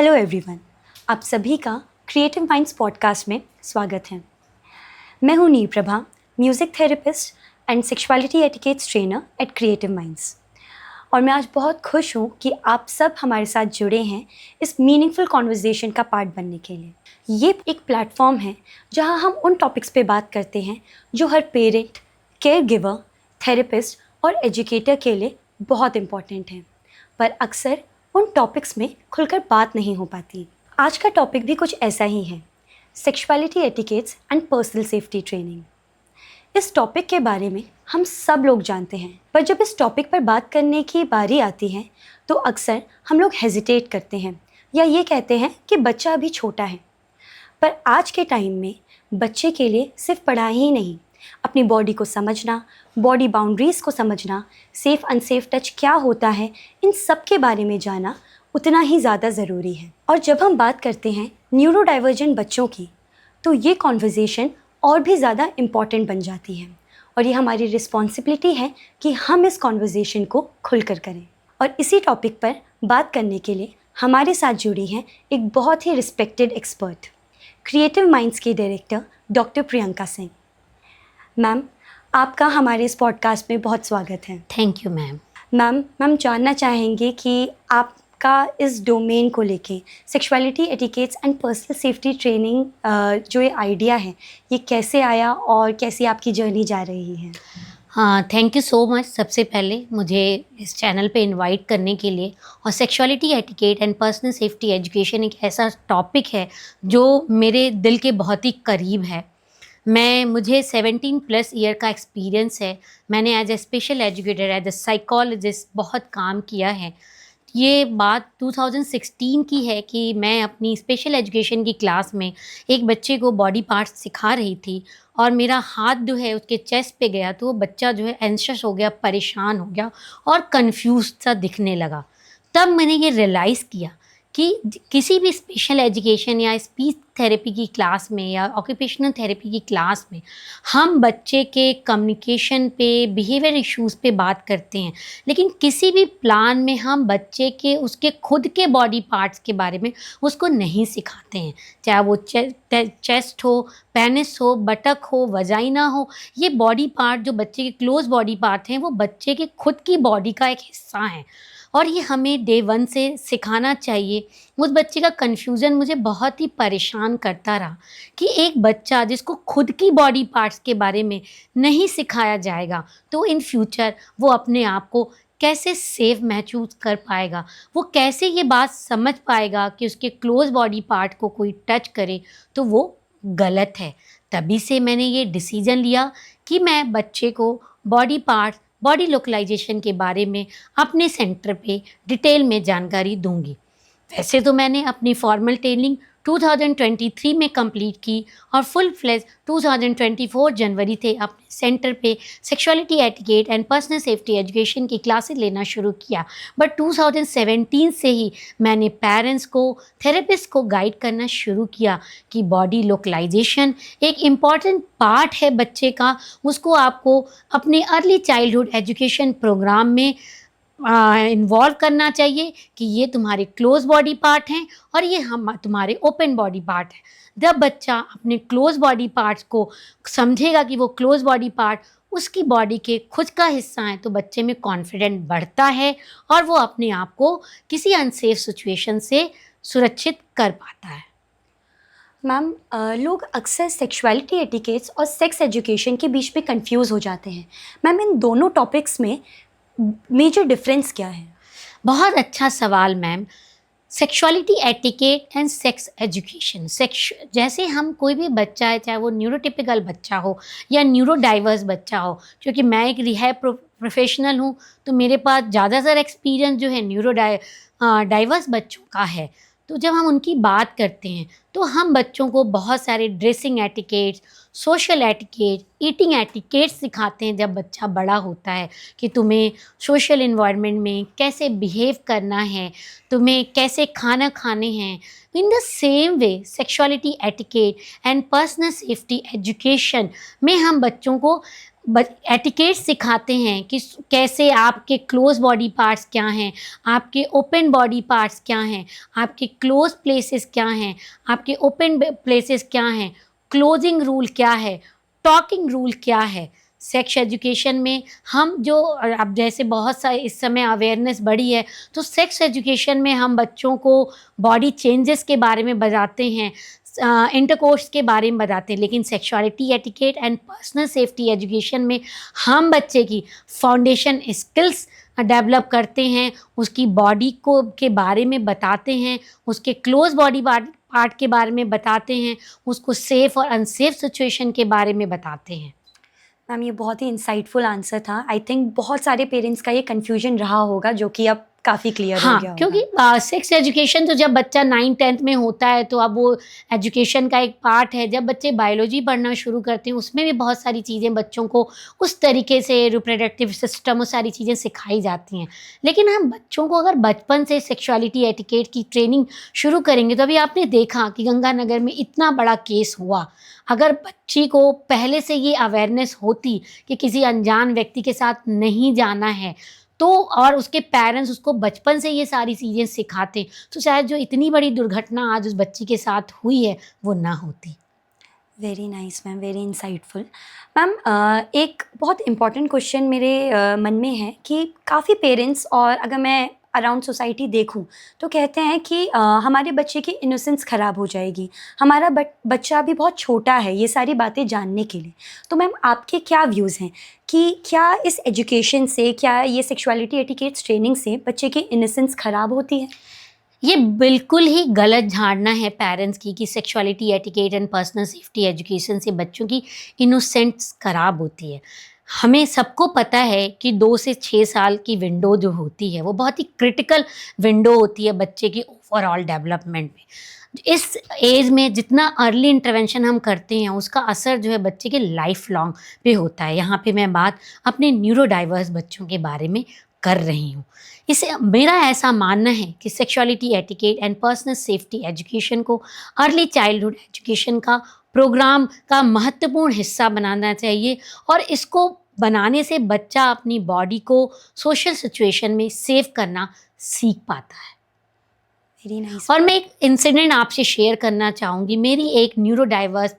Hello everyone, आप सभी का क्रिएटिव माइंड्स पॉडकास्ट में स्वागत है। मैं हूं Neel Prabha, music therapist and sexuality etiquettes trainer at creative minds. और मैं आज बहुत खुश हूं कि आप सब हमारे साथ जुड़े हैं इस मीनिंगफुल कॉन्वर्जेशन का पार्ट बनने के लिए। ये एक प्लेटफॉर्म है जहां हम उन टॉपिक्स पे बात करते हैं जो हर पेरेंट, केयर गिवर, थेरेपिस्ट और एजुकेटर के लिए बहुत इम्पॉर्टेंट हैं, पर अक्सर उन टॉपिक्स में खुलकर बात नहीं हो पाती। आज का टॉपिक भी कुछ ऐसा ही है, sexuality etiquettes and personal safety training. इस टॉपिक के बारे में हम सब लोग जानते हैं, पर जब इस टॉपिक पर बात करने की बारी आती है तो अक्सर हम लोग हेजिटेट करते हैं या ये कहते हैं कि बच्चा अभी छोटा है। पर आज के टाइम में बच्चे के लिए सिर्फ पढ़ाई ही नहीं, अपनी बॉडी को समझना, बॉडी बाउंड्रीज़ को समझना, सेफ़ अनसेफ टच क्या होता है, इन सब के बारे में जानना उतना ही ज़्यादा ज़रूरी है। और जब हम बात करते हैं न्यूरो डाइवर्जेंट बच्चों की, तो ये कॉन्वर्जेशन और भी ज़्यादा इम्पॉर्टेंट बन जाती है और ये हमारी रिस्पॉन्सिबिलिटी है कि हम इस कॉन्वर्जेशन को खुलकर करें। और इसी टॉपिक पर बात करने के लिए हमारे साथ जुड़ी हैं एक बहुत ही रिस्पेक्टेड एक्सपर्ट, क्रिएटिव माइंड्स की director doctor Priyanka Singh. Ma'am, आपका हमारे इस पॉडकास्ट में बहुत स्वागत है। Thank you ma'am. मैम जानना चाहेंगे कि आपका इस डोमेन को लेके sexuality etiquettes and personal safety training जो ये आइडिया है, ये कैसे आया और कैसी आपकी जर्नी जा रही है? हाँ, थैंक यू सो मच सबसे पहले मुझे इस चैनल पे इनवाइट करने के लिए। और sexuality etiquette and personal safety education एक ऐसा टॉपिक है जो मेरे दिल के बहुत ही करीब है। मुझे 17+ ईयर का एक्सपीरियंस है। मैंने as a special educator, as a psychologist बहुत काम किया है। ये बात 2016 की है कि मैं अपनी स्पेशल एजुकेशन की क्लास में एक बच्चे को बॉडी पार्ट्स सिखा रही थी और मेरा हाथ जो है उसके चेस्ट पे गया, तो वो बच्चा जो है एंशियस हो गया, परेशान हो गया और कंफ्यूज सा दिखने लगा। तब मैंने ये रियलाइज़ किया कि किसी भी स्पेशल एजुकेशन या स्पीच थेरेपी की क्लास में या ऑक्यूपेशनल थेरेपी की क्लास में हम बच्चे के कम्युनिकेशन पे, बिहेवियर इश्यूज़ पे बात करते हैं, लेकिन किसी भी प्लान में हम बच्चे के उसके खुद के बॉडी पार्ट्स के बारे में उसको नहीं सिखाते हैं। चाहे वो चेस्ट हो, पेनिस हो, बटक हो, वजाइना हो, ये बॉडी पार्ट जो बच्चे के क्लोज बॉडी पार्ट हैं वो बच्चे के खुद की बॉडी का एक हिस्सा है और ये हमें डे 1 से सिखाना चाहिए। उस बच्चे का कन्फ्यूज़न मुझे बहुत ही परेशान करता रहा कि एक बच्चा जिसको खुद की बॉडी पार्ट्स के बारे में नहीं सिखाया जाएगा तो इन फ्यूचर वो अपने आप को कैसे सेफ महसूस कर पाएगा, वो कैसे ये बात समझ पाएगा कि उसके क्लोज बॉडी पार्ट को कोई टच करे तो वो गलत है। तभी से मैंने ये डिसीज़न लिया कि मैं बच्चे को बॉडी पार्ट्स, बॉडी लोकलाइजेशन के बारे में अपने सेंटर पे डिटेल में जानकारी दूंगी। वैसे तो मैंने अपनी फॉर्मल ट्रेनिंग 2023 में कंप्लीट की और फुल फ्लेज 2024 जनवरी थे अपने सेंटर पे sexuality etiquette and personal safety education की क्लासेस लेना शुरू किया। बट 2017 से ही मैंने पेरेंट्स को, थेरेपिस्ट को गाइड करना शुरू किया कि बॉडी लोकलाइजेशन एक इम्पॉर्टेंट पार्ट है बच्चे का। उसको आपको अपने अर्ली चाइल्डहुड एजुकेशन प्रोग्राम में इन्वॉल्व करना चाहिए कि ये तुम्हारे क्लोज बॉडी पार्ट हैं और ये हम तुम्हारे ओपन बॉडी पार्ट हैं। जब बच्चा अपने क्लोज बॉडी पार्ट्स को समझेगा कि वो क्लोज बॉडी पार्ट उसकी बॉडी के खुद का हिस्सा है तो बच्चे में कॉन्फिडेंस बढ़ता है और वो अपने आप को किसी अनसेफ सिचुएशन से सुरक्षित कर पाता है। मैम, लोग अक्सर सेक्सुअलिटी एटिकेट्स और सेक्स एजुकेशन के बीच में कंफ्यूज हो जाते हैं। मैम, इन दोनों टॉपिक्स में मेजर डिफरेंस क्या है? बहुत अच्छा सवाल ma'am. Sexuality etiquette and sex education, जैसे हम कोई भी बच्चा है, चाहे वो न्यूरोटिपिकल बच्चा हो या न्यूरो डाइवर्स बच्चा हो, क्योंकि मैं एक रिहैब प्रोफेशनल हूँ तो मेरे पास ज़्यादातर एक्सपीरियंस जो है न्यूरो डाइवर्स बच्चों का है। तो जब हम उनकी बात करते हैं तो हम बच्चों को बहुत सारे dressing etiquettes, social etiquette, eating etiquettes सिखाते हैं जब बच्चा बड़ा होता है कि तुम्हें सोशल इन्वायरमेंट में कैसे बिहेव करना है, तुम्हें कैसे खाना खाने हैं। In the same way sexuality etiquette and personal safety education में हम बच्चों को एटिकेट सिखाते हैं कि कैसे आपके क्लोज बॉडी पार्ट्स क्या हैं, आपके ओपन बॉडी पार्ट्स क्या हैं, आपके क्लोज प्लेसेस क्या हैं, आपके ओपन प्लेसेस क्या हैं, क्लोजिंग रूल क्या है, टॉकिंग रूल क्या है। सेक्स एजुकेशन में हम जो अब जैसे बहुत सारे इस समय अवेयरनेस बढ़ी है, तो सेक्स एजुकेशन में हम बच्चों को बॉडी चेंजेस के बारे में बताते हैं, इंटरकोर्स के बारे में बताते हैं, लेकिन sexuality etiquette and personal safety education में हम बच्चे की फाउंडेशन स्किल्स डेवलप करते हैं, उसकी बॉडी को के बारे में बताते हैं, उसके क्लोज बॉडी पार्ट के बारे में बताते हैं, उसको सेफ और अनसेफ सिचुएशन के बारे में बताते हैं। मैम ये बहुत ही इंसाइटफुल आंसर था। आई थिंक बहुत सारे पेरेंट्स का ये कन्फ्यूजन रहा होगा जो कि अब काफ़ी क्लियर हो गया हाँ, होगा। क्योंकि सेक्स एजुकेशन तो जब बच्चा 9th-10th में होता है तो अब वो एजुकेशन का एक पार्ट है। जब बच्चे बायोलॉजी पढ़ना शुरू करते हैं उसमें भी बहुत सारी चीज़ें बच्चों को उस तरीके से रिप्रोडक्टिव सिस्टम वो सारी चीज़ें सिखाई जाती हैं। लेकिन हम बच्चों को अगर बचपन से सेक्सुअलिटी एटिकेट की ट्रेनिंग शुरू करेंगे, तो अभी आपने देखा कि गंगानगर में इतना बड़ा केस हुआ। अगर बच्ची को पहले से ये अवेयरनेस होती कि किसी अनजान व्यक्ति के साथ नहीं जाना है, तो और उसके पेरेंट्स उसको बचपन से ये सारी चीज़ें सिखाते, तो शायद जो इतनी बड़ी दुर्घटना आज उस बच्ची के साथ हुई है वो ना होती। Very nice ma'am, very insightful. Ma'am एक बहुत इम्पॉर्टेंट क्वेश्चन मेरे मन में है कि काफ़ी पेरेंट्स, और अगर मैं अराउंड सोसाइटी देखूं तो कहते हैं कि हमारे बच्चे की इनोसेंस ख़राब हो जाएगी, हमारा बच्चा अभी बहुत छोटा है ये सारी बातें जानने के लिए। तो मैम आपके क्या व्यूज़ हैं कि क्या इस एजुकेशन से, क्या ये सेक्सुअलिटी एटिकेट्स ट्रेनिंग से बच्चे की इनोसेंस ख़राब होती है? ये बिल्कुल ही गलत धारणा है पेरेंट्स की कि sexuality etiquette and personal safety education से बच्चों की इनोसेंस खराब होती है। हमें सबको पता है कि 2 से 6 साल की विंडो जो होती है वो बहुत ही क्रिटिकल विंडो होती है बच्चे की ओवरऑल डेवलपमेंट में। इस एज में जितना अर्ली इंटरवेंशन हम करते हैं उसका असर जो है बच्चे के लाइफ लॉन्ग पे होता है। यहाँ पे मैं बात अपने न्यूरो डाइवर्स बच्चों के बारे में कर रही हूँ। इसे मेरा ऐसा मानना है कि sexuality etiquette and personal safety education को अर्ली चाइल्डहुड एजुकेशन का प्रोग्राम का महत्वपूर्ण हिस्सा बनाना चाहिए, और इसको बनाने से बच्चा अपनी बॉडी को सोशल सिचुएशन में सेव करना सीख पाता है। Very nice. और मैं एक इंसिडेंट आपसे शेयर करना चाहूँगी। मेरी एक न्यूरो डाइवर्स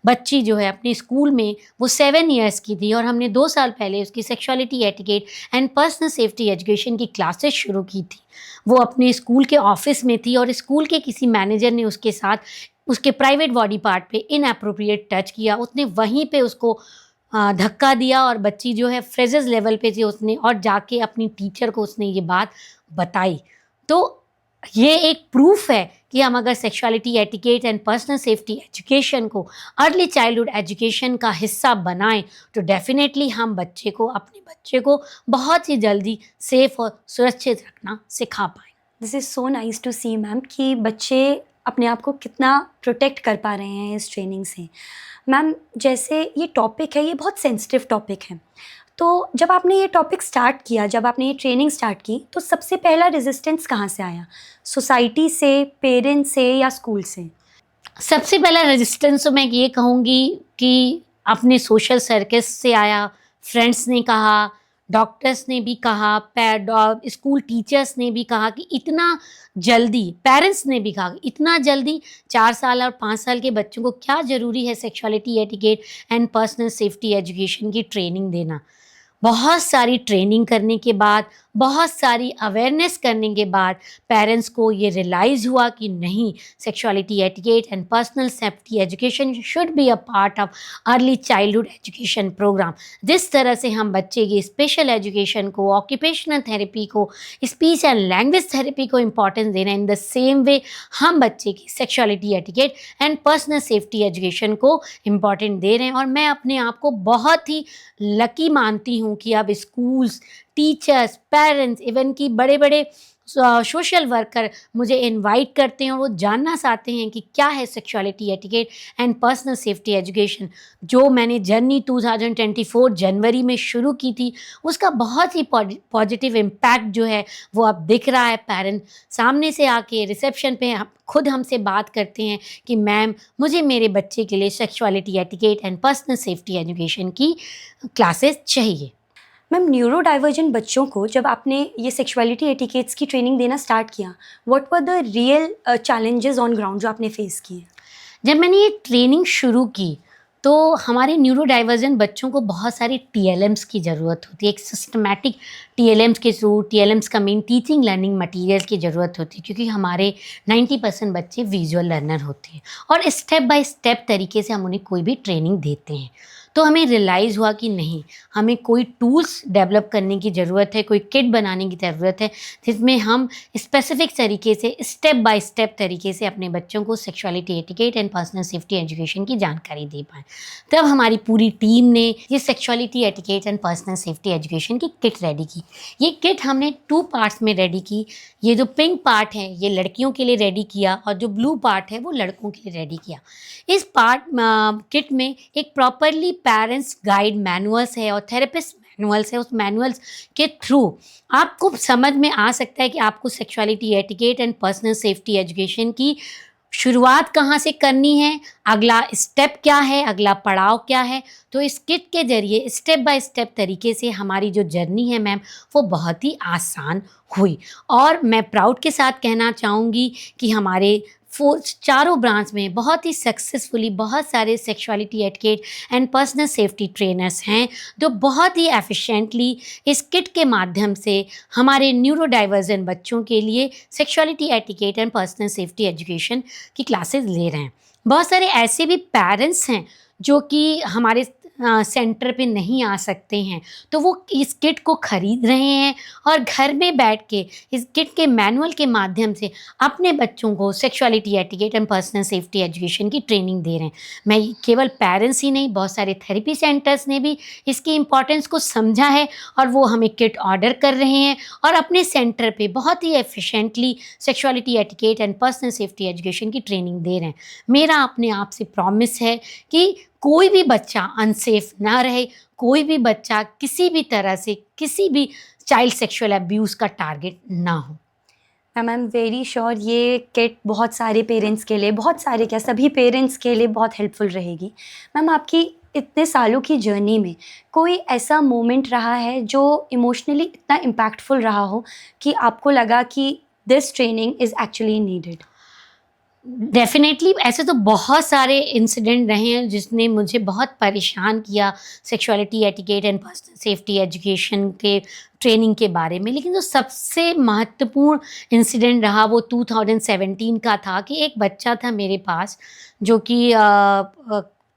बच्ची जो है अपने स्कूल में, वो 7 इयर्स की थी और हमने 2 साल पहले उसकी sexuality etiquette and personal safety education की क्लासेस शुरू की थी। वो अपने स्कूल के ऑफिस में थी और स्कूल के किसी मैनेजर ने उसके साथ उसके प्राइवेट बॉडी पार्ट पे इनएप्रोप्रिएट टच किया। उसने वहीं पे उसको धक्का दिया और बच्ची जो है फ्रेजेस लेवल पे थी उसने, और जाके अपनी टीचर को उसने ये बात बताई। तो ये एक प्रूफ है कि हम अगर sexuality etiquette and personal safety education को अर्ली चाइल्डहुड एजुकेशन का हिस्सा बनाएं तो डेफिनेटली हम अपने बच्चे को बहुत ही जल्दी सेफ और सुरक्षित रखना सिखा पाएं। This is so nice to see ma'am कि बच्चे अपने आप को कितना प्रोटेक्ट कर पा रहे हैं इस ट्रेनिंग से। मैम जैसे ये टॉपिक है, ये बहुत सेंसिटिव टॉपिक है, तो जब आपने ये टॉपिक स्टार्ट किया, जब आपने ये ट्रेनिंग स्टार्ट की, तो सबसे पहला रेजिस्टेंस कहाँ से आया? सोसाइटी से, पेरेंट्स से या स्कूल से? सबसे पहला रेजिस्टेंस तो मैं ये कहूँगी कि अपने सोशल सर्कल्स से आया। फ्रेंड्स ने कहा, डॉक्टर्स ने भी कहा, स्कूल टीचर्स ने भी कहा कि इतना जल्दी, पेरेंट्स ने भी कहा कि इतना जल्दी 4 साल और 5 साल के बच्चों को क्या ज़रूरी है sexuality etiquette and personal safety education की ट्रेनिंग देना। बहुत सारी ट्रेनिंग करने के बाद, बहुत सारी अवेयरनेस करने के बाद पेरेंट्स को ये रियलाइज़ हुआ कि नहीं, sexuality etiquette and personal safety education should be a part of early childhood education programme. जिस तरह से हम बच्चे की स्पेशल एजुकेशन को, ऑक्यूपेशनल थेरेपी को, स्पीच एंड लैंग्वेज थेरेपी को इम्पॉर्टेंस दे रहे हैं, इन द सेम वे हम बच्चे की sexuality etiquette and personal safety education को इम्पॉर्टेंट दे रहे हैं। और मैं अपने आप को बहुत ही लकी मानती हूँ कि अब स्कूल्स, टीचर्स, पेरेंट्स, इवन कि बड़े बड़े सोशल वर्कर मुझे इनवाइट करते हैं और वो जानना चाहते हैं कि क्या है sexuality etiquette and personal safety education. जो मैंने जर्नी 2024 जनवरी में शुरू की थी, उसका बहुत ही पॉजिटिव इम्पैक्ट जो है वो अब दिख रहा है। पेरेंट सामने से आके रिसेप्शन पे खुद हमसे बात करते हैं कि मैम, मुझे मेरे बच्चे के लिए sexuality etiquette and personal safety education की क्लासेस चाहिए। मैम, न्यूरो डाइवर्जेंट बच्चों को जब आपने ये सेक्सुअलिटी एटिकेट्स की ट्रेनिंग देना स्टार्ट किया, what were the real challenges on ground जो आपने फेस किए? जब मैंने ये ट्रेनिंग शुरू की तो हमारे न्यूरो डाइवर्जेंट बच्चों को बहुत सारी टीएलएम्स की ज़रूरत होती है। एक सिस्टमैटिक टीएलएम्स के थ्रू, टीएलएम्स का मीन टीचिंग लर्निंग मटेरियल की ज़रूरत होती है, क्योंकि हमारे 90% बच्चे विजुअल लर्नर होते हैं और स्टेप बाय स्टेप तरीके से हम उन्हें कोई भी ट्रेनिंग देते हैं। तो हमें रियलाइज़ हुआ कि नहीं, हमें कोई टूल्स डेवलप करने की ज़रूरत है, कोई किट बनाने की ज़रूरत है, जिसमें हम स्पेसिफिक तरीके से स्टेप बाय स्टेप तरीके से अपने बच्चों को sexuality etiquette and personal safety education की जानकारी दे पाएँ। तब हमारी पूरी टीम ने ये sexuality etiquette and personal safety education की किट रेडी की। ये किट हमने 2 पार्ट्स में रेडी की। ये जो पिंक पार्ट है ये लड़कियों के लिए रेडी किया और जो ब्लू पार्ट है वो लड़कों के लिए रेडी किया। इस किट में एक प्रॉपरली पेरेंट्स गाइड मैनुअल्स है और थेरेपिस्ट मैनुअल्स है। उस मैनुअल्स के थ्रू आपको समझ में आ सकता है कि आपको sexuality etiquette and personal safety education की शुरुआत कहाँ से करनी है, अगला स्टेप क्या है, अगला पड़ाव क्या है। तो इस किट के ज़रिए स्टेप बाय स्टेप तरीके से हमारी जो जर्नी है मैम, वो बहुत ही आसान हुई। और मैं प्राउड के साथ कहना चाहूँगी कि हमारे चारों ब्रांच में बहुत ही सक्सेसफुली बहुत सारे sexuality etiquette and personal safety trainers हैं, जो बहुत ही एफिशिएंटली इस किट के माध्यम से हमारे न्यूरो डाइवर्जेंट बच्चों के लिए sexuality etiquette and personal safety education की क्लासेस ले रहे हैं। बहुत सारे ऐसे भी पेरेंट्स हैं जो कि हमारे सेंटर पे नहीं आ सकते हैं, तो वो इस किट को ख़रीद रहे हैं और घर में बैठ के इस किट के मैनुअल के माध्यम से अपने बच्चों को sexuality etiquette and personal safety education की ट्रेनिंग दे रहे हैं। मैं केवल पेरेंट्स ही नहीं, बहुत सारे थेरेपी सेंटर्स ने भी इसकी इम्पॉर्टेंस को समझा है और वो हमें किट ऑर्डर कर रहे हैं और अपने सेंटर पे बहुत ही efficiently sexuality etiquette and personal safety education की ट्रेनिंग दे रहे हैं। मेरा अपने आप से प्रॉमिस है कि कोई भी बच्चा अनसेफ ना रहे, कोई भी बच्चा किसी भी तरह से किसी भी चाइल्ड सेक्सुअल अब्यूज़ का टारगेट ना हो। Ma'am, I am very sure ये किट बहुत सारे पेरेंट्स के लिए, बहुत सारे क्या सभी पेरेंट्स के लिए बहुत हेल्पफुल रहेगी। मैम, आपकी इतने सालों की जर्नी में कोई ऐसा मोमेंट रहा है जो इमोशनली इतना इम्पैक्टफुल रहा हो कि आपको लगा कि this training is actually needed? Definitely ऐसे तो बहुत सारे इंसिडेंट रहे हैं जिसने मुझे बहुत परेशान किया sexuality etiquette and personal safety education के ट्रेनिंग के बारे में। लेकिन जो सबसे महत्वपूर्ण इंसिडेंट रहा वो 2017 का था कि एक बच्चा था मेरे पास जो कि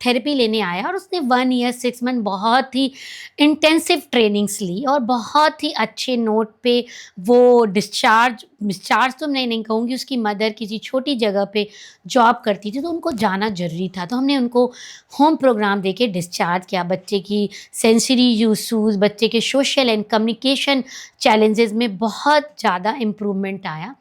थेरेपी लेने आया और उसने 1 ईयर 6 मंथ बहुत ही इंटेंसिव ट्रेनिंग्स ली और बहुत ही अच्छे नोट पे वो डिस्चार्ज तो मैं नहीं कहूँगी, उसकी मदर किसी छोटी जगह पे जॉब करती थी तो उनको जाना ज़रूरी था, तो हमने उनको होम प्रोग्राम देके डिस्चार्ज किया। बच्चे की सेंसरी इश्यूज़, बच्चे के सोशल एंड कम्युनिकेशन चैलेंजेस में बहुत ज़्यादा इम्प्रूवमेंट आया।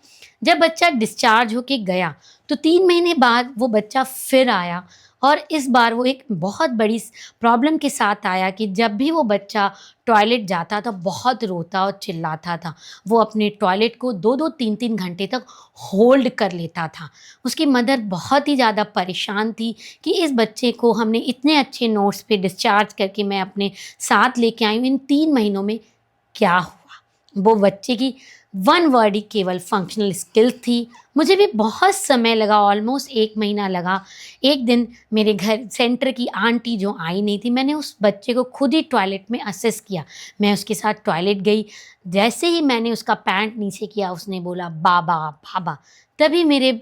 जब बच्चा डिस्चार्ज होके गया तो 3 महीने बाद वो बच्चा फिर आया और इस बार वो एक बहुत बड़ी प्रॉब्लम के साथ आया कि जब भी वो बच्चा टॉयलेट जाता तो बहुत रोता और चिल्लाता था। वो अपने टॉयलेट को 2-2 3-3 घंटे तक होल्ड कर लेता था। उसकी मदर बहुत ही ज़्यादा परेशान थी कि इस बच्चे को हमने इतने अच्छे नोट्स पे डिस्चार्ज करके मैं अपने साथ लेके आई हूँ, इन 3 महीनों में क्या हुआ? वो बच्चे की 1 वर्ड ही केवल फंक्शनल स्किल थी। मुझे भी बहुत समय लगा, ऑलमोस्ट 1 महीना लगा। एक दिन मेरे घर सेंटर की आंटी जो आई नहीं थी, मैंने उस बच्चे को खुद ही टॉयलेट में असेस किया। मैं उसके साथ टॉयलेट गई, जैसे ही मैंने उसका पैंट नीचे किया उसने बोला बाबा बाबा। तभी मेरे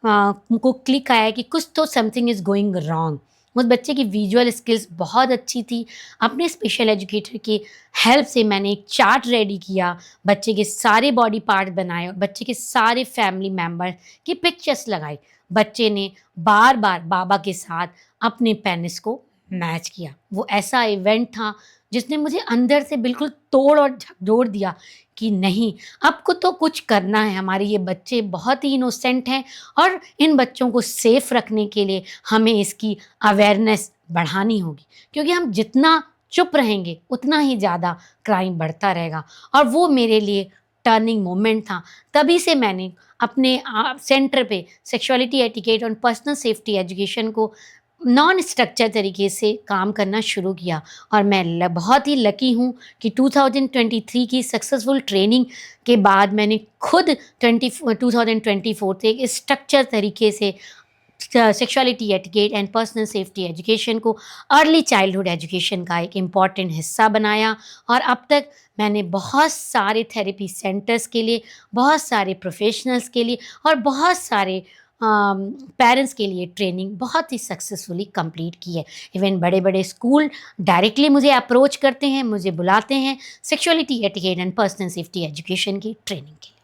को क्लिक आया कि कुछ तो समथिंग इज़ गोइंग रॉन्ग। उस बच्चे की विजुअल स्किल्स बहुत अच्छी थी। अपने स्पेशल एजुकेटर की हेल्प से मैंने एक चार्ट रेडी किया, बच्चे के सारे बॉडी पार्ट बनाए और बच्चे के सारे फैमिली मेम्बर की पिक्चर्स लगाई। बच्चे ने बार बार बाबा के साथ अपने पेनिस को मैच किया। वो ऐसा इवेंट था जिसने मुझे अंदर से बिल्कुल तोड़ और झकझोर दिया कि नहीं, अब को तो कुछ करना है। हमारे ये बच्चे बहुत ही इनोसेंट हैं और इन बच्चों को सेफ रखने के लिए हमें इसकी अवेयरनेस बढ़ानी होगी, क्योंकि हम जितना चुप रहेंगे उतना ही ज़्यादा क्राइम बढ़ता रहेगा। और वो मेरे लिए टर्निंग मोमेंट था। तभी से मैंने अपने सेंटर पे सेक्सुअलिटी एटिकेट और पर्सनल सेफ्टी एजुकेशन को नॉन स्ट्रक्चर तरीके से काम करना शुरू किया। और मैं बहुत ही लकी हूँ कि 2023 की सक्सेसफुल ट्रेनिंग के बाद मैंने खुद 2024 से एक स्ट्रक्चर तरीके से sexuality etiquette and personal safety education को अर्ली चाइल्डहुड एजुकेशन का एक इम्पॉर्टेंट हिस्सा बनाया। और अब तक मैंने बहुत सारे थेरेपी सेंटर्स के लिए, बहुत सारे प्रोफेशनल्स के लिए और बहुत सारे पेरेंट्स के लिए ट्रेनिंग बहुत ही सक्सेसफुली कंप्लीट की है। इवन बड़े बड़े स्कूल डायरेक्टली मुझे अप्रोच करते हैं, मुझे बुलाते हैं sexuality etiquette and personal safety education की ट्रेनिंग के लिए।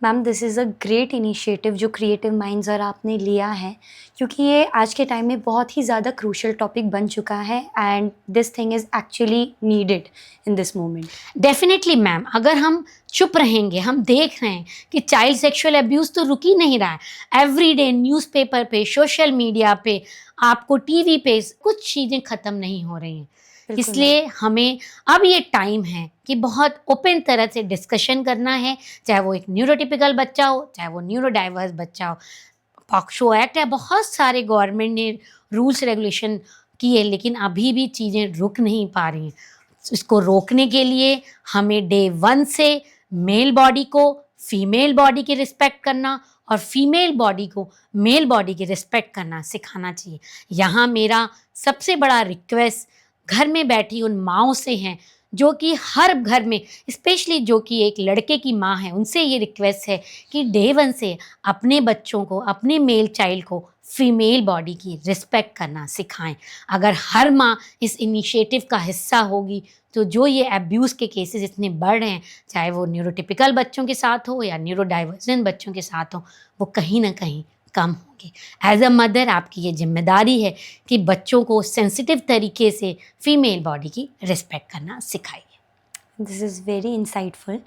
Ma'am, this is a great initiative जो क्रिएटिव माइंड्स और आपने लिया है, क्योंकि ये आज के टाइम में बहुत ही ज़्यादा क्रूशल टॉपिक बन चुका है and this thing is actually needed in this moment. Definitely ma'am, अगर हम चुप रहेंगे, हम देख रहे हैं कि चाइल्ड सेक्सुअल अब्यूज़ तो रुक ही नहीं रहा है। एवरीडे न्यूज़पेपर पे, सोशल मीडिया पे, आपको टीवी पे कुछ चीज़ें ख़त्म नहीं हो रही हैं। बिल्कुल इसलिए हमें अब ये टाइम है कि बहुत ओपन तरह से डिस्कशन करना है, चाहे वो एक न्यूरोटिपिकल बच्चा हो, चाहे वो न्यूरो डाइवर्स बच्चा हो। पॉक्सो एक्ट है, बहुत सारे गवर्नमेंट ने रूल्स रेगुलेशन किए, लेकिन अभी भी चीज़ें रुक नहीं पा रही हैं। इसको रोकने के लिए हमें डे 1 से मेल बॉडी को फीमेल बॉडी की रिस्पेक्ट करना और फीमेल बॉडी को मेल बॉडी की रिस्पेक्ट करना सिखाना चाहिए। यहाँ मेरा सबसे बड़ा रिक्वेस्ट घर में बैठी उन माँओं से हैं, जो कि हर घर में, स्पेशली जो कि एक लड़के की माँ है, उनसे ये रिक्वेस्ट है कि डे 1 से अपने बच्चों को, अपने मेल चाइल्ड को फीमेल बॉडी की रिस्पेक्ट करना सिखाएं। अगर हर माँ इस इनिशिएटिव का हिस्सा होगी तो जो ये अब्यूज़ के केसेस इतने बढ़ रहे हैं, चाहे वो न्यूरोटिपिकल बच्चों के साथ हो या न्यूरो डाइवर्जेंट बच्चों के साथ हो, वो कहीं ना कहीं कम होंगे। एज अ मदर आपकी ये जिम्मेदारी है कि बच्चों को सेंसिटिव तरीके से फीमेल बॉडी की रिस्पेक्ट करना सिखाइए। This is very insightful.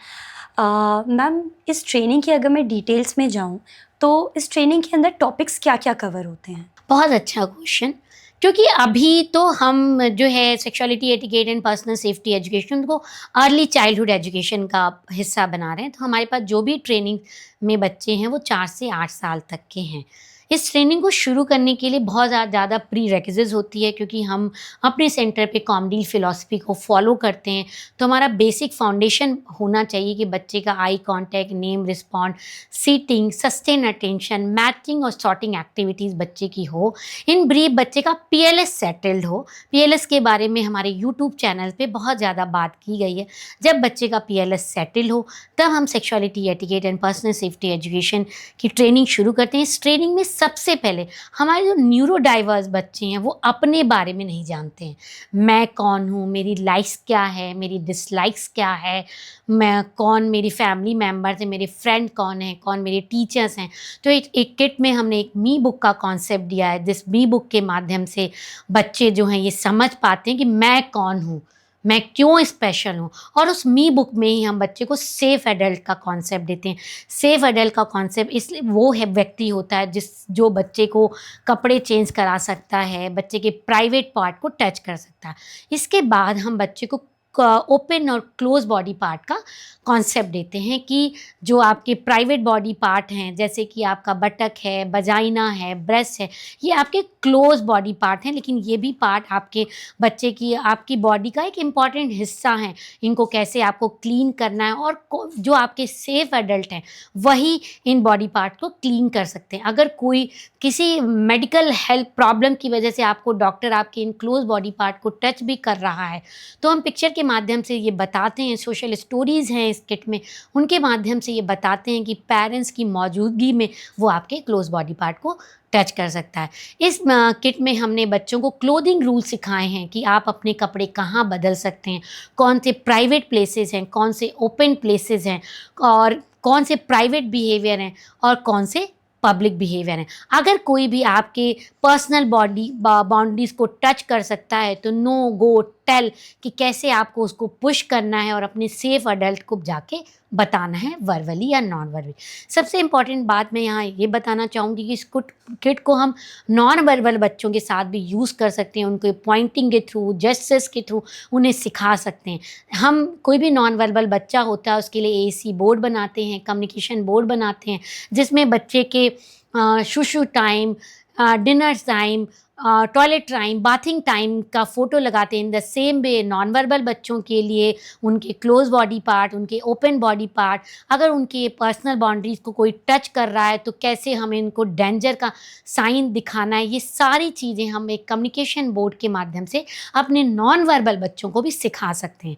Ma'am, इस ट्रेनिंग की अगर मैं डिटेल्स में जाऊँ तो इस ट्रेनिंग के अंदर टॉपिक्स क्या-क्या कवर होते हैं? बहुत अच्छा क्वेश्चन, क्योंकि अभी तो हम जो है sexuality etiquette and personal safety education को अर्ली चाइल्डहुड एजुकेशन का हिस्सा बना रहे हैं। तो हमारे पास जो भी ट्रेनिंग में बच्चे हैं वो 4 से 8 साल तक के हैं। इस ट्रेनिंग को शुरू करने के लिए बहुत ज़्यादा प्री रेक्विजिट्स होती है, क्योंकि हम अपने सेंटर पे कॉमडील फिलॉसफी को फॉलो करते हैं। तो हमारा बेसिक फाउंडेशन होना चाहिए कि बच्चे का eye contact, name respond, sitting, sustain attention, matching और सॉर्टिंग एक्टिविटीज़ बच्चे की हो। इन ब्रीफ बच्चे का पीएलएस सेटल्ड हो। पीएलएस के बारे में हमारे यूट्यूब चैनल पे बहुत ज़्यादा बात की गई है। जब बच्चे का पीएलएस सेटल हो तब हम sexuality etiquette and personal safety education की ट्रेनिंग शुरू करते हैं। इस ट्रेनिंग में सबसे पहले हमारे जो न्यूरो डाइवर्स बच्चे हैं वो अपने बारे में नहीं जानते हैं। मैं कौन हूँ, मेरी लाइक्स क्या है, मेरी डिसलाइक्स क्या है, मैं कौन, मेरी फैमिली मेम्बर्स हैं, मेरे फ्रेंड कौन है, कौन मेरे टीचर्स हैं। तो एक किट में हमने एक मी बुक का कॉन्सेप्ट दिया है। जिस मी बुक के माध्यम से बच्चे जो हैं ये समझ पाते हैं कि मैं कौन हूँ, मैं क्यों स्पेशल हूँ। और उस मी बुक में ही हम बच्चे को सेफ एडल्ट का कॉन्सेप्ट देते हैं। सेफ एडल्ट का कॉन्सेप्ट इसलिए वो है व्यक्ति होता है जो बच्चे को कपड़े चेंज करा सकता है, बच्चे के प्राइवेट पार्ट को टच कर सकता है। इसके बाद हम बच्चे को ओपन और क्लोज बॉडी पार्ट का कॉन्सेप्ट देते हैं कि जो आपके प्राइवेट बॉडी पार्ट हैं, जैसे कि आपका बटक है, वजाइना है, ब्रेस्ट है, ये आपके क्लोज बॉडी पार्ट हैं, लेकिन ये भी पार्ट आपके बच्चे की, आपकी बॉडी का एक इम्पॉर्टेंट हिस्सा हैं। इनको कैसे आपको क्लीन करना है और जो आपके सेफ एडल्ट हैं वही इन बॉडी पार्ट को क्लीन कर सकते हैं। अगर कोई किसी मेडिकल हेल्थ प्रॉब्लम की वजह से आपको डॉक्टर आपके इन क्लोज बॉडी पार्ट को टच भी कर रहा है तो हम पिक्चर के माध्यम से ये बताते हैं, सोशल स्टोरीज़ हैं इस किट में, उनके माध्यम से ये बताते हैं कि पेरेंट्स की मौजूदगी में वो आपके क्लोज बॉडी पार्ट को टच कर सकता है। इस किट में हमने बच्चों को क्लोथिंग रूल सिखाए हैं कि आप अपने कपड़े कहाँ बदल सकते हैं, कौन से प्राइवेट प्लेसेस हैं, कौन से ओपन प्लेसेस हैं और कौन से प्राइवेट बिहेवियर हैं और कौन से पब्लिक बिहेवियर है। अगर कोई भी आपके पर्सनल बाउंड्रीज को टच कर सकता है तो नो गो टेल कि कैसे आपको उसको पुश करना है और अपने सेफ अडल्ट को जाके बताना है, वर्बली या नॉन वर्बली। सबसे इम्पॉर्टेंट बात मैं यहाँ ये बताना चाहूँगी कि इस किट को हम नॉन वर्बल बच्चों के साथ भी यूज़ कर सकते हैं, उनको पॉइंटिंग के थ्रू, जेस्चर्स के थ्रू उन्हें सिखा सकते हैं। हम कोई भी नॉन वर्बल बच्चा होता है उसके लिए एसी बोर्ड बनाते हैं, कम्युनिकेशन बोर्ड बनाते हैं, जिसमें बच्चे के शुशु time, dinner time, toilet time, bathing time का फ़ोटो लगाते हैं। In the same way non verbal बच्चों के लिए उनके क्लोज बॉडी पार्ट, उनके ओपन बॉडी पार्ट, अगर उनके पर्सनल बाउंड्रीज़ को कोई टच कर रहा है तो कैसे हमें इनको डेंजर का साइन दिखाना है, ये सारी चीज़ें हम एक कम्युनिकेशन बोर्ड के माध्यम से अपने नॉन वर्बल बच्चों को भी सिखा सकते हैं।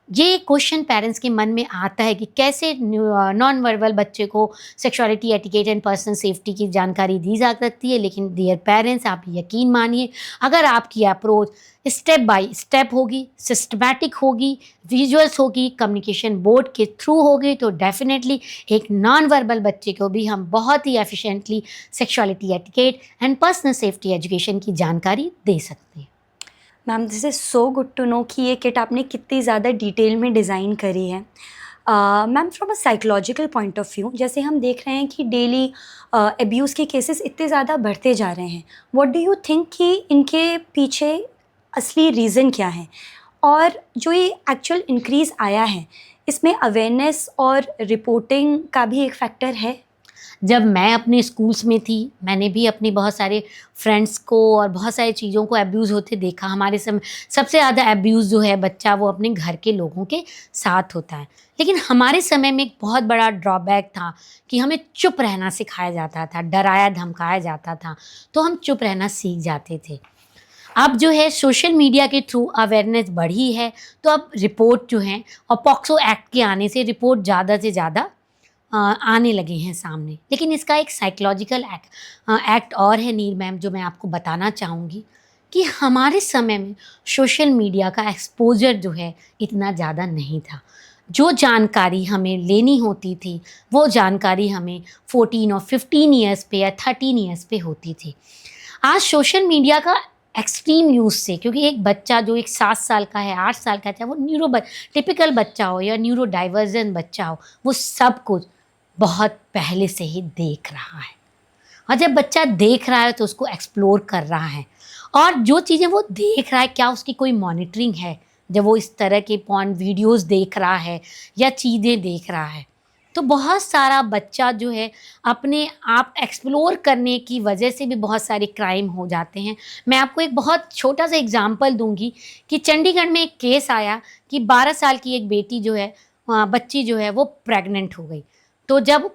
ये क्वेश्चन पेरेंट्स के मन में आता है कि कैसे नॉन वर्बल बच्चे को sexuality, etiquette and personal safety की जानकारी दी जा सकती है। लेकिन डियर पेरेंट्स, आप यकीन मानिए, अगर आपकी अप्रोच स्टेप बाय स्टेप होगी, सिस्टमैटिक होगी, विजुअल्स होगी, कम्युनिकेशन बोर्ड के थ्रू होगी, तो डेफिनेटली एक नॉन वर्बल बच्चे को भी हम बहुत ही efficiently sexuality, etiquette and personal safety education की जानकारी दे सकते हैं। Ma'am, this is so good to know कि ये किट आपने कितनी ज़्यादा डिटेल में डिज़ाइन करी है। Ma'am, from a psychological point of view, जैसे हम देख रहे हैं कि डेली अब्यूज़ के केसेस इतने ज़्यादा बढ़ते जा रहे हैं, व्हाट डू यू थिंक कि इनके पीछे असली रीज़न क्या है? और जो ये एक्चुअल इंक्रीज़ आया है, इसमें अवेयरनेस और रिपोर्टिंग का भी एक फैक्टर है? जब मैं अपने स्कूल्स में थी, मैंने भी अपने बहुत सारे फ्रेंड्स को और बहुत सारी चीज़ों को अब्यूज़ होते देखा। हमारे समय सबसे ज़्यादा अब्यूज़ जो है बच्चा, वो अपने घर के लोगों के साथ होता है। लेकिन हमारे समय में एक बहुत बड़ा ड्रॉबैक था कि हमें चुप रहना सिखाया जाता था, डराया धमकाया जाता था, तो हम चुप रहना सीख जाते थे। अब जो है सोशल मीडिया के थ्रू अवेयरनेस बढ़ी है, तो अब रिपोर्ट जो हैं, और पॉक्सो एक्ट के आने से रिपोर्ट ज़्यादा से ज़्यादा आने लगे हैं सामने। लेकिन इसका एक साइकोलॉजिकल एक्ट और है नीर मैम, जो मैं आपको बताना चाहूँगी कि हमारे समय में सोशल मीडिया का एक्सपोज़र जो है इतना ज़्यादा नहीं था। जो जानकारी हमें लेनी होती थी, वो जानकारी हमें 14 और 15 ईयर्स पे या 13 ईयर्स पे होती थी। आज सोशल मीडिया का एक्सट्रीम यूज़ से, क्योंकि एक बच्चा जो एक 7 साल का है, 8 साल का है, चाहे वो टिपिकल बच्चा हो या न्यूरो डाइवर्जेंट बच्चा हो, वो सब कुछ बहुत पहले से ही देख रहा है। और जब बच्चा देख रहा है तो उसको एक्सप्लोर कर रहा है, और जो चीज़ें वो देख रहा है, क्या उसकी कोई मॉनिटरिंग है? जब वो इस तरह के पॉर्न वीडियोज़ देख रहा है या चीज़ें देख रहा है, तो बहुत सारा बच्चा जो है अपने आप एक्सप्लोर करने की वजह से भी बहुत सारे क्राइम हो जाते हैं। मैं आपको एक बहुत छोटा सा एग्जांपल दूंगी कि चंडीगढ़ में एक केस आया कि 12 साल की एक बेटी जो है, बच्ची जो है, वो प्रेग्नेंट हो गई। तो जब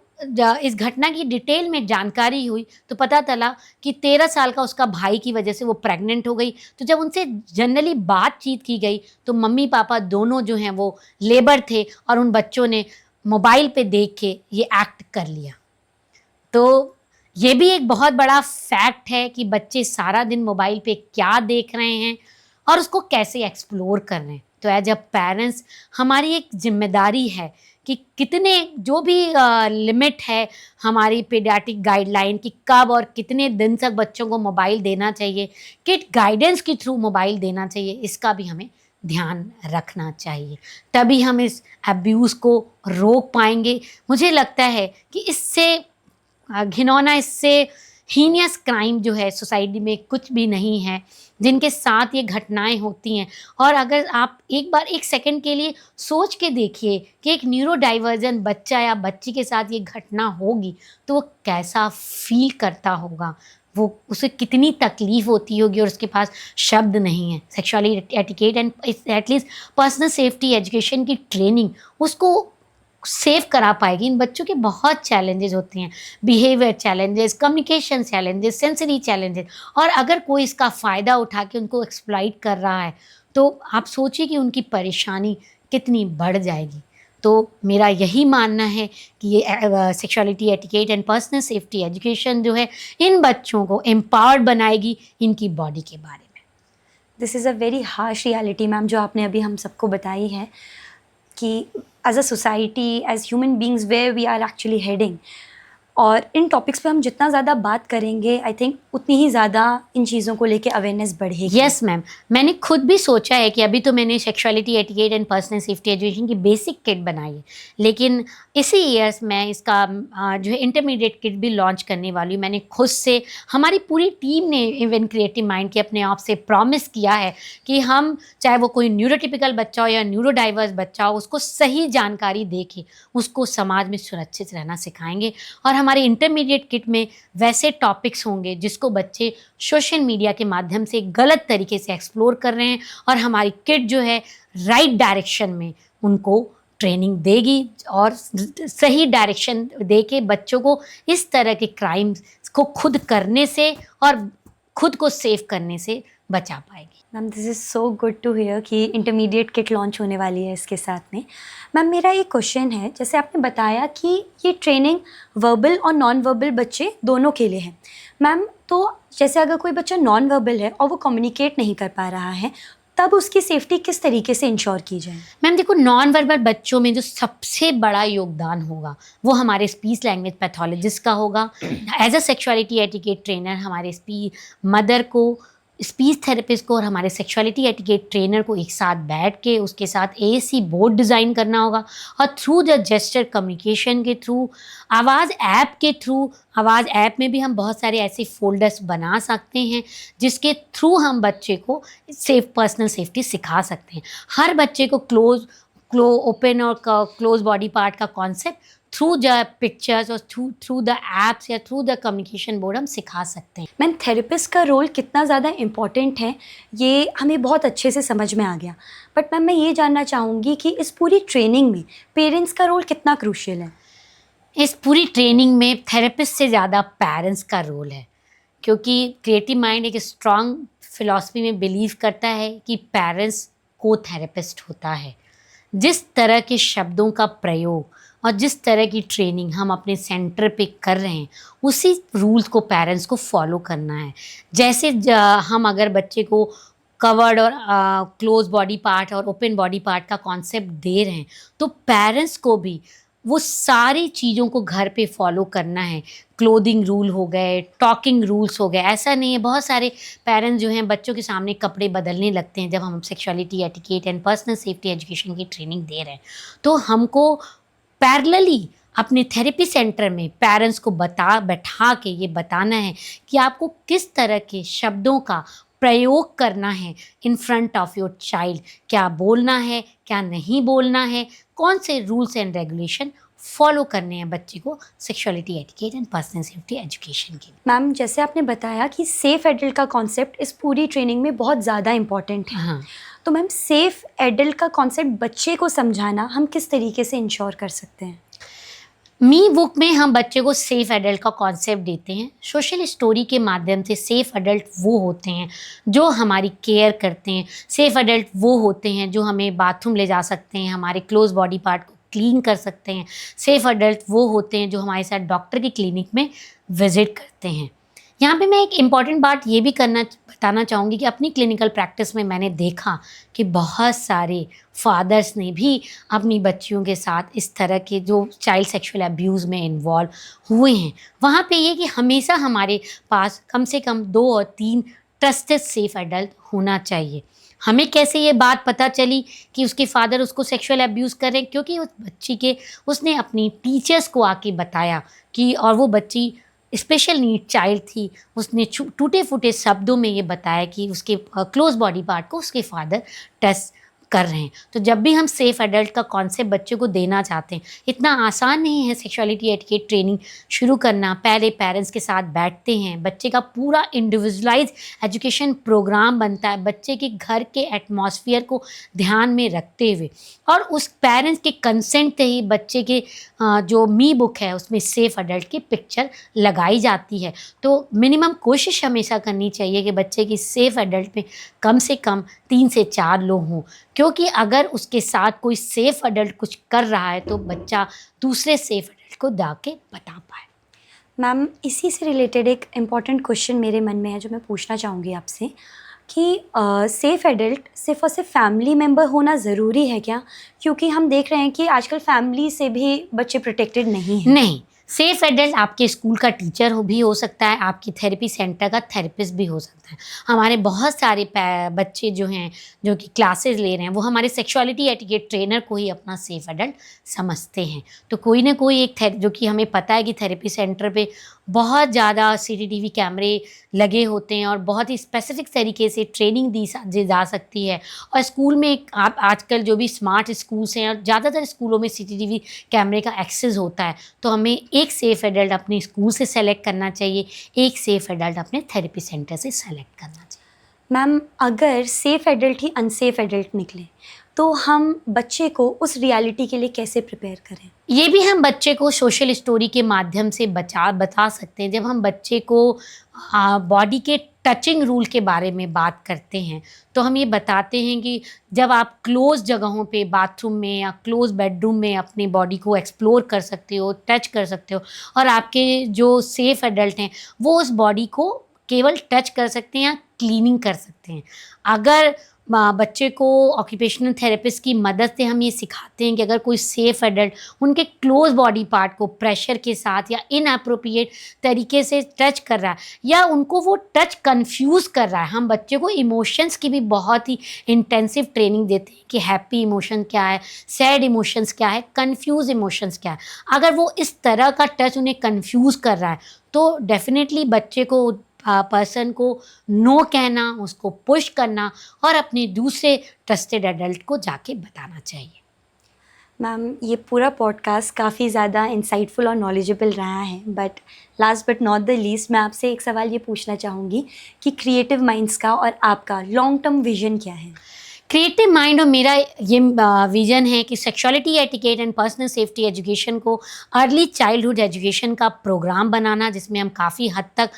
इस घटना की डिटेल में जानकारी हुई तो पता चला कि 13 साल का उसका भाई की वजह से वो प्रेग्नेंट हो गई। तो जब उनसे जनरली बातचीत की गई तो मम्मी पापा दोनों जो हैं वो लेबर थे, और उन बच्चों ने मोबाइल पे देख के ये एक्ट कर लिया। तो ये भी एक बहुत बड़ा फैक्ट है कि बच्चे सारा दिन मोबाइल पे क्या देख रहे हैं और उसको कैसे एक्सप्लोर कर रहे हैं। तो एज अ पेरेंट्स हमारी एक जिम्मेदारी है कि कितने, जो भी लिमिट है हमारी पीडियाट्रिक गाइडलाइन की, कब और कितने दिन तक बच्चों को मोबाइल देना चाहिए, किट गाइडेंस के थ्रू मोबाइल देना चाहिए, इसका भी हमें ध्यान रखना चाहिए। तभी हम इस अब्यूज़ को रोक पाएंगे। मुझे लगता है कि इससे घिनौना, इससे हीनियस क्राइम जो है सोसाइटी में कुछ भी नहीं है, जिनके साथ ये घटनाएं होती हैं। और अगर आप एक बार 1 सेकंड के लिए सोच के देखिए कि एक न्यूरो डाइवर्जेंट बच्चा या बच्ची के साथ ये घटना होगी तो वो कैसा फील करता होगा, वो उसे कितनी तकलीफ़ होती होगी, और उसके पास शब्द नहीं है। Sexuality etiquette and at least personal safety education की ट्रेनिंग उसको सेव करा पाएगी। इन बच्चों के बहुत चैलेंजेस होते हैं, behaviour challenges, communication challenges, sensory challenges, और अगर कोई इसका फ़ायदा उठा के उनको एक्सप्लॉइट कर रहा है तो आप सोचिए कि उनकी परेशानी कितनी बढ़ जाएगी। तो मेरा यही मानना है कि ये sexuality etiquette and personal safety education जो है इन बच्चों को एम्पावर्ड बनाएगी इनकी बॉडी के बारे में। This is a very harsh reality ma'am, जो आपने अभी हम सबको बताई है कि as a society, as human beings, where we are actually heading, और इन टॉपिक्स पे हम जितना ज़्यादा बात करेंगे आई थिंक उतनी ही ज़्यादा इन चीज़ों को लेके अवेयरनेस बढ़ेगी। यस मैम, मैंने खुद भी सोचा है कि अभी तो मैंने sexuality etiquette and personal safety education की बेसिक किट बनाई है, लेकिन इसी ईयर्स मैं इसका जो है इंटरमीडिएट किट भी लॉन्च करने वाली हूँ। मैंने खुद से, हमारी पूरी टीम ने इवन क्रिएटिव माइंड के अपने आप से प्रॉमिस किया है कि हम, चाहे वो कोई न्यूरोटिपिकल बच्चा हो या न्यूरो डाइवर्स बच्चा हो, उसको सही जानकारी दे के उसको समाज में सुरक्षित रहना सिखाएंगे। और हमारे इंटरमीडिएट किट में वैसे टॉपिक्स होंगे जिसको बच्चे सोशल मीडिया के माध्यम से गलत तरीके से एक्सप्लोर कर रहे हैं, और हमारी किट जो है राइट डायरेक्शन में उनको ट्रेनिंग देगी और सही डायरेक्शन दे के बच्चों को इस तरह के क्राइम्स को खुद करने से और खुद को सेव करने से बचा पाएगी। Ma'am this is so good to hear कि इंटरमीडिएट किट लॉन्च होने वाली है इसके साथ में। मैम मेरा एक क्वेश्चन है, जैसे आपने बताया कि ये ट्रेनिंग वर्बल और नॉन वर्बल बच्चे दोनों के लिए है। मैम तो जैसे अगर कोई बच्चा नॉन वर्बल है और वो कम्युनिकेट नहीं कर पा रहा है, तब उसकी सेफ्टी किस तरीके से इंश्योर की जाए? मैम देखो, नॉन वर्बल बच्चों में जो सबसे बड़ा योगदान होगा वो हमारे स्पीच लैंग्वेज पैथोलॉजिस्ट का होगा। As a sexuality etiquette trainer हमारे मदर को, स्पीच थेरेपिस्ट को और हमारे सेक्सुअलिटी एटिकेट ट्रेनर को एक साथ बैठ के उसके साथ AAC बोर्ड डिज़ाइन करना होगा, और थ्रू द जेस्चर कम्युनिकेशन के थ्रू, आवाज़ ऐप के थ्रू, आवाज़ ऐप में भी हम बहुत सारे ऐसे फोल्डर्स बना सकते हैं जिसके थ्रू हम बच्चे को पर्सनल सेफ्टी सिखा सकते हैं। हर बच्चे को ओपन और क्लोज बॉडी पार्ट का कॉन्सेप्ट थ्रू द पिक्चर्स और थ्रू द एप्स या थ्रू द कम्युनिकेशन बोर्ड हम सिखा सकते हैं। मैम थेरेपिस्ट का रोल कितना ज़्यादा इम्पॉर्टेंट है ये हमें बहुत अच्छे से समझ में आ गया, बट मैम मैं ये जानना चाहूँगी कि इस पूरी ट्रेनिंग में पेरेंट्स का रोल कितना क्रूशियल है? इस पूरी ट्रेनिंग में थेरेपिस्ट से ज़्यादा पेरेंट्स का रोल है, क्योंकि क्रिएटिव माइंड एक स्ट्रॉन्ग फिलॉसफी में बिलीव करता है कि पेरेंट्स को थेरेपिस्ट होता है। जिस तरह के शब्दों का प्रयोग और जिस तरह की ट्रेनिंग हम अपने सेंटर पे कर रहे हैं, उसी रूल्स को पेरेंट्स को फॉलो करना है। जैसे हम अगर बच्चे को कवर्ड और क्लोज बॉडी पार्ट और ओपन बॉडी पार्ट का कॉन्सेप्ट दे रहे हैं, तो पेरेंट्स को भी वो सारी चीज़ों को घर पे फॉलो करना है। क्लोथिंग रूल हो गए, टॉकिंग रूल्स हो गए। ऐसा नहीं है, बहुत सारे पेरेंट्स जो हैं बच्चों के सामने कपड़े बदलने लगते हैं जब हम sexuality etiquette and personal safety education की ट्रेनिंग दे रहे हैं। तो हमको पैरेलली अपने थेरेपी सेंटर में पेरेंट्स को बैठा के ये बताना है कि आपको किस तरह के शब्दों का प्रयोग करना है in front of your child. क्या बोलना है, क्या नहीं बोलना है, कौन से रूल्स एंड रेगुलेशन फॉलो करने हैं बच्चे को sexuality etiquette and personal safety education के लिए। मैम जैसे आपने बताया कि सेफ एडल्ट का कॉन्सेप्ट इस पूरी ट्रेनिंग में बहुत ज़्यादा इम्पॉर्टेंट है। हाँ, तो मैम सेफ एडल्ट का कॉन्सेप्ट बच्चे को समझाना हम किस तरीके से इंश्योर कर सकते हैं? मी बुक में हम बच्चे को सेफ एडल्ट का कॉन्सेप्ट देते हैं। सोशल स्टोरी के माध्यम से सेफ एडल्ट वो होते हैं जो हमारी केयर करते हैं। सेफ एडल्ट वो होते हैं जो हमें बाथरूम ले जा सकते हैं, हमारे क्लोज बॉडी पार्ट को क्लीन कर सकते हैं। सेफ एडल्ट वो होते हैं जो हमारे साथ डॉक्टर की क्लिनिक में विजिट करते हैं। यहाँ पे मैं एक इम्पॉर्टेंट बात ये भी बताना चाहूँगी कि अपनी क्लिनिकल प्रैक्टिस में मैंने देखा कि बहुत सारे फादर्स ने भी अपनी बच्चियों के साथ इस तरह के जो चाइल्ड सेक्सुअल अब्यूज़ में इन्वॉल्व हुए हैं। वहाँ पे ये कि हमेशा हमारे पास कम से कम 2 और 3 ट्रस्टेड सेफ एडल्ट होना चाहिए। हमें कैसे ये बात पता चली कि उसके फादर उसको सेक्सुअल अब्यूज़ कर रहे हैं? क्योंकि उस बच्ची के उसने अपनी टीचर्स को आके बताया कि, और वो बच्ची स्पेशल नीड चाइल्ड थी, उसने टूटे फूटे शब्दों में ये बताया कि उसके क्लोज बॉडी पार्ट को उसके फादर टच कर रहे हैं। तो जब भी हम सेफ एडल्ट का कॉन्सेप्ट बच्चे को देना चाहते हैं, इतना आसान नहीं है सेक्सुअलिटी एटिकेट ट्रेनिंग शुरू करना। पहले पेरेंट्स के साथ बैठते हैं, बच्चे का पूरा इंडिविजुअलाइज एजुकेशन प्रोग्राम बनता है बच्चे के घर के एटमॉस्फेयर को ध्यान में रखते हुए, और उस पेरेंट्स के कंसेंट से ही बच्चे के जो मी बुक है उसमें सेफ एडल्ट की पिक्चर लगाई जाती है। तो मिनिमम कोशिश हमेशा करनी चाहिए कि बच्चे की सेफ एडल्ट में कम से कम 3 से 4 लोग हों, क्योंकि अगर उसके साथ कोई सेफ एडल्ट कुछ कर रहा है तो बच्चा दूसरे सेफ एडल्ट को जाके बता पाए। मैम इसी से रिलेटेड एक इम्पॉर्टेंट क्वेश्चन मेरे मन में है जो मैं पूछना चाहूँगी आपसे कि सेफ एडल्ट सिर्फ और सिर्फ फैमिली मेम्बर होना ज़रूरी है क्या? क्योंकि हम देख रहे हैं कि आजकल फैमिली से भी बच्चे प्रोटेक्टेड नहीं हैं। नहीं, सेफ एडल्ट आपके स्कूल का टीचर भी हो सकता है, आपकी थेरेपी सेंटर का थेरेपिस्ट भी हो सकता है। हमारे बहुत सारे बच्चे जो हैं, जो कि क्लासेस ले रहे हैं, वो हमारे सेक्सुअलिटी एटिकेट ट्रेनर को ही अपना सेफ एडल्ट समझते हैं। तो कोई ना कोई एक जो कि हमें पता है कि थेरेपी सेंटर पे बहुत ज़्यादा सीसीटीवी कैमरे लगे होते हैं और बहुत ही स्पेसिफिक तरीके से ट्रेनिंग दी जा सकती है। और स्कूल में आप आजकल जो भी स्मार्ट स्कूल्स हैं और ज़्यादातर स्कूलों में सीसीटीवी कैमरे का एक्सेस होता है, तो हमें एक सेफ एडल्ट अपने स्कूल से सेलेक्ट करना चाहिए, एक सेफ एडल्ट अपने थेरेपी सेंटर से सेलेक्ट करना चाहिए। मैम, अगर सेफ एडल्ट ही अनसेफ एडल्ट निकले तो हम बच्चे को उस रियलिटी के लिए कैसे प्रिपेयर करें? ये भी हम बच्चे को सोशल स्टोरी के माध्यम से बता सकते हैं। जब हम बच्चे को बॉडी के टचिंग रूल के बारे में बात करते हैं, तो हम ये बताते हैं कि जब आप क्लोज़ जगहों पे बाथरूम में या क्लोज़ बेडरूम में अपनी बॉडी को एक्सप्लोर कर सकते हो, टच कर सकते हो, और आपके जो सेफ एडल्ट हैं वो उस बॉडी को केवल टच कर सकते हैं या क्लीनिंग कर सकते हैं। अगर बच्चे को ऑक्यूपेशनल थेरेपिस्ट की मदद से हम ये सिखाते हैं कि अगर कोई सेफ एडल्ट उनके क्लोज बॉडी पार्ट को प्रेशर के साथ या इनअप्रोप्रिएट तरीके से टच कर रहा है या उनको वो टच कंफ्यूज कर रहा है, हम बच्चे को इमोशंस की भी बहुत ही इंटेंसिव ट्रेनिंग देते हैं कि हैप्पी इमोशन क्या है, सैड इमोशंस क्या है, कंफ्यूज इमोशंस क्या है। अगर वो इस तरह का टच उन्हें कंफ्यूज कर रहा है तो डेफिनेटली बच्चे को पर्सन को नो कहना, उसको पुश करना और अपने दूसरे ट्रस्टेड एडल्ट को जाके बताना चाहिए। मैम, ये पूरा पॉडकास्ट काफ़ी ज़्यादा इंसाइटफुल और नॉलेजेबल रहा है, but last but not the least मैं आपसे एक सवाल ये पूछना चाहूँगी कि क्रिएटिव माइंड्स का और आपका लॉन्ग टर्म विजन क्या है? क्रिएटिव माइंड और मेरा ये विज़न है कि sexuality etiquette and personal safety education को अर्ली चाइल्डहुड एजुकेशन का प्रोग्राम बनाना, जिसमें हम काफ़ी हद तक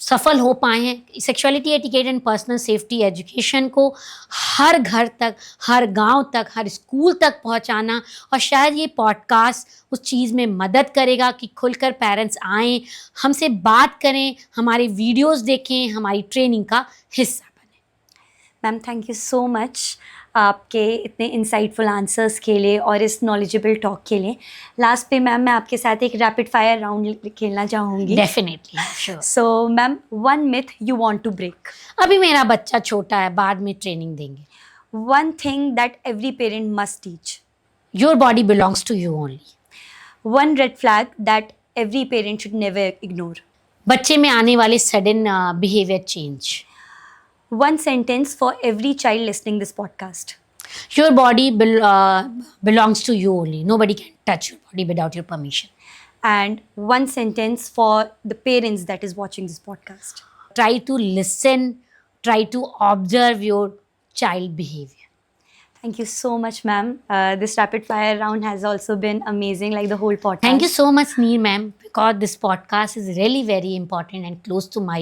सफल हो पाए हैं। Sexuality etiquette and personal safety education को हर घर तक, हर गांव तक, हर स्कूल तक पहुंचाना, और शायद ये पॉडकास्ट उस चीज़ में मदद करेगा कि खुलकर पेरेंट्स आएँ, हमसे बात करें, हमारे वीडियोस देखें, हमारी ट्रेनिंग का हिस्सा बने। Ma'am, thank you so much आपके इतने इंसाइटफुल आंसर्स के लिए और इस नॉलेजेबल टॉक के लिए। लास्ट पे मैम मैं आपके साथ एक रैपिड फायर राउंड खेलना चाहूँगी। Definitely, sure. So ma'am, one myth you want to break. अभी मेरा बच्चा छोटा है, बाद में ट्रेनिंग देंगे। One thing that every parent must teach. Your body belongs to you only. One red flag that every parent should never ignore. बच्चे में आने वाले sudden behaviour change. One sentence for every child listening this podcast. Your body belongs to you only. Nobody can touch your body without your permission. And one sentence for the parents that is watching this podcast. Try to listen, try to observe your child behavior. Thank you so much, ma'am. This rapid fire round has also been amazing, like the whole podcast. Thank you so much, Neer ma'am, because this podcast is really very important and close to my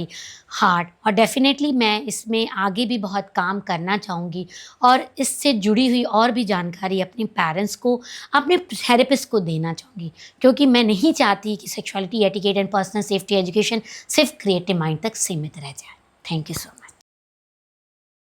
heart. और definitely मैं इसमें आगे भी बहुत काम करना चाहूँगी और इससे जुड़ी हुई और भी जानकारी अपने पेरेंट्स को, अपने थेरेपिस्ट को देना चाहूँगी, क्योंकि मैं नहीं चाहती कि sexuality etiquette and personal safety education सिर्फ क्रिएटिव माइंड तक सीमित रह जाए। Thank you so much.